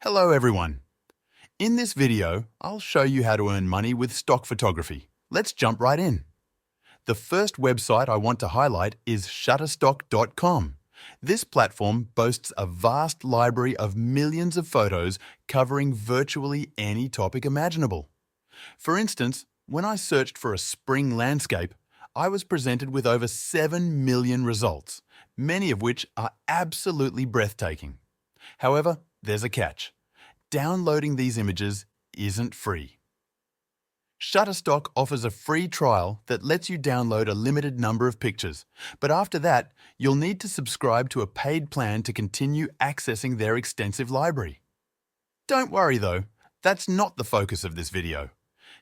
Hello everyone. In this video, I'll show you how to earn money with stock photography. Let's jump right in. The first website I want to highlight is Shutterstock.com. This platform boasts a vast library of millions of photos covering virtually any topic imaginable. For instance, when I searched for a spring landscape, I was presented with over 7 million results, many of which are absolutely breathtaking. However, there's a catch. Downloading these images isn't free. Shutterstock offers a free trial that lets you download a limited number of pictures, but after that, you'll need to subscribe to a paid plan to continue accessing their extensive library. Don't worry though, that's not the focus of this video.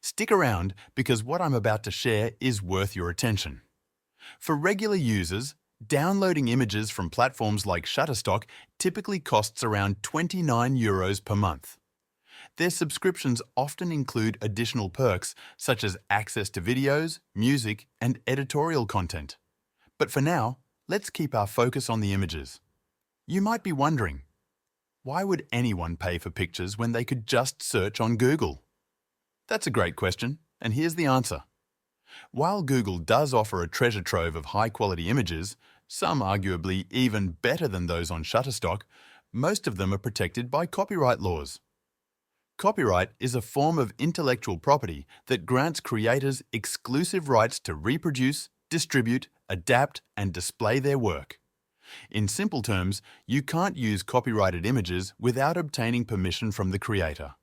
Stick around because what I'm about to share is worth your attention. For regular users, downloading images from platforms like Shutterstock typically costs around €29 per month. Their subscriptions often include additional perks such as access to videos, music, and editorial content. But for now, let's keep our focus on the images. You might be wondering, why would anyone pay for pictures when they could just search on Google? That's a great question, and here's the answer. While Google does offer a treasure trove of high-quality images, some arguably even better than those on Shutterstock, most of them are protected by copyright laws. Copyright is a form of intellectual property that grants creators exclusive rights to reproduce, distribute, adapt, and display their work. In simple terms, you can't use copyrighted images without obtaining permission from the creator.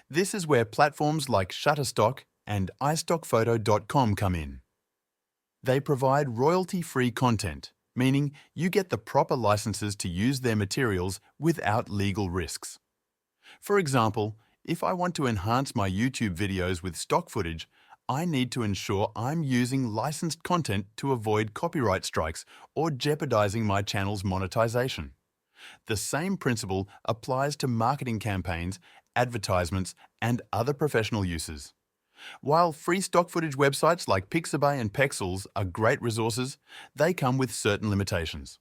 This is where platforms like Shutterstock and iStockPhoto.com come in. They provide royalty-free content, meaning you get the proper licenses to use their materials without legal risks. For example, if I want to enhance my YouTube videos with stock footage, I need to ensure I'm using licensed content to avoid copyright strikes or jeopardizing my channel's monetization. The same principle applies to marketing campaigns, advertisements, and other professional uses. While free stock footage websites like Pixabay and Pexels are great resources, they come with certain limitations.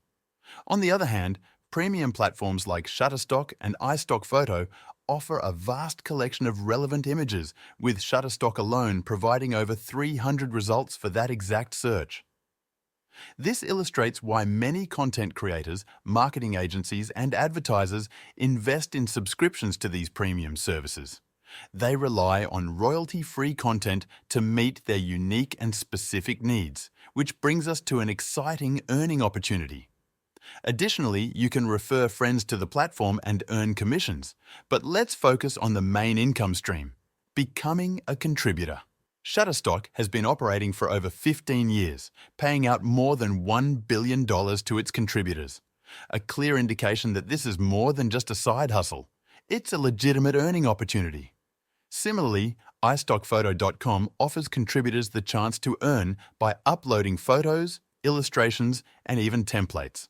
On the other hand, premium platforms like Shutterstock and iStockPhoto offer a vast collection of relevant images, with Shutterstock alone providing over 300 results for that exact search. This illustrates why many content creators, marketing agencies, and advertisers invest in subscriptions to these premium services. They rely on royalty-free content to meet their unique and specific needs, which brings us to an exciting earning opportunity. Additionally, you can refer friends to the platform and earn commissions. But let's focus on the main income stream: becoming a contributor. Shutterstock has been operating for over 15 years, paying out more than $1 billion to its contributors. A clear indication that this is more than just a side hustle. It's a legitimate earning opportunity. Similarly, iStockPhoto.com offers contributors the chance to earn by uploading photos, illustrations, and even templates.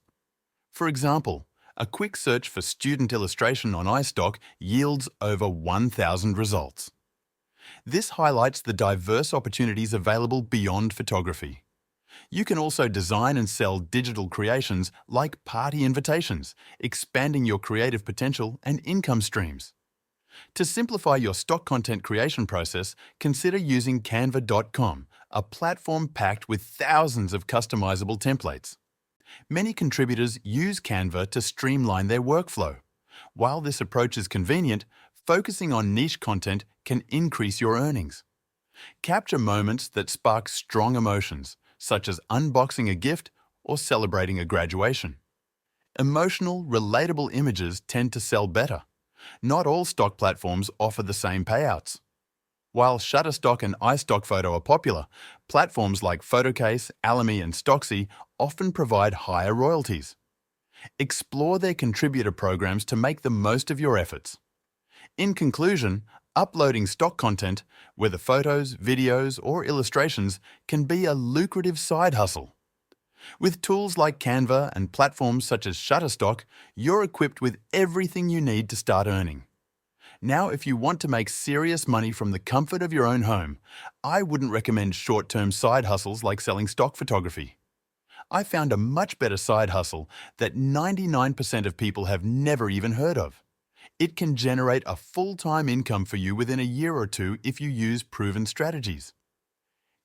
For example, a quick search for student illustration on iStock yields over 1,000 results. This highlights the diverse opportunities available beyond photography. You can also design and sell digital creations like party invitations, expanding your creative potential and income streams. To simplify your stock content creation process, consider using Canva.com, a platform packed with thousands of customizable templates. Many contributors use Canva to streamline their workflow. While this approach is convenient, focusing on niche content can increase your earnings. Capture moments that spark strong emotions, such as unboxing a gift or celebrating a graduation. Emotional, relatable images tend to sell better. Not all stock platforms offer the same payouts. While Shutterstock and iStockPhoto are popular, platforms like Photocase, Alamy, and Stocksy often provide higher royalties. Explore their contributor programs to make the most of your efforts. In conclusion, uploading stock content, whether photos, videos, or illustrations, can be a lucrative side hustle. With tools like Canva and platforms such as Shutterstock, you're equipped with everything you need to start earning. Now, if you want to make serious money from the comfort of your own home, I wouldn't recommend short-term side hustles like selling stock photography. I found a much better side hustle that 99% of people have never even heard of. It can generate a full-time income for you within a year or two if you use proven strategies.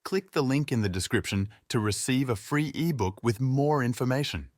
Click the link in the description to receive a free ebook with more information.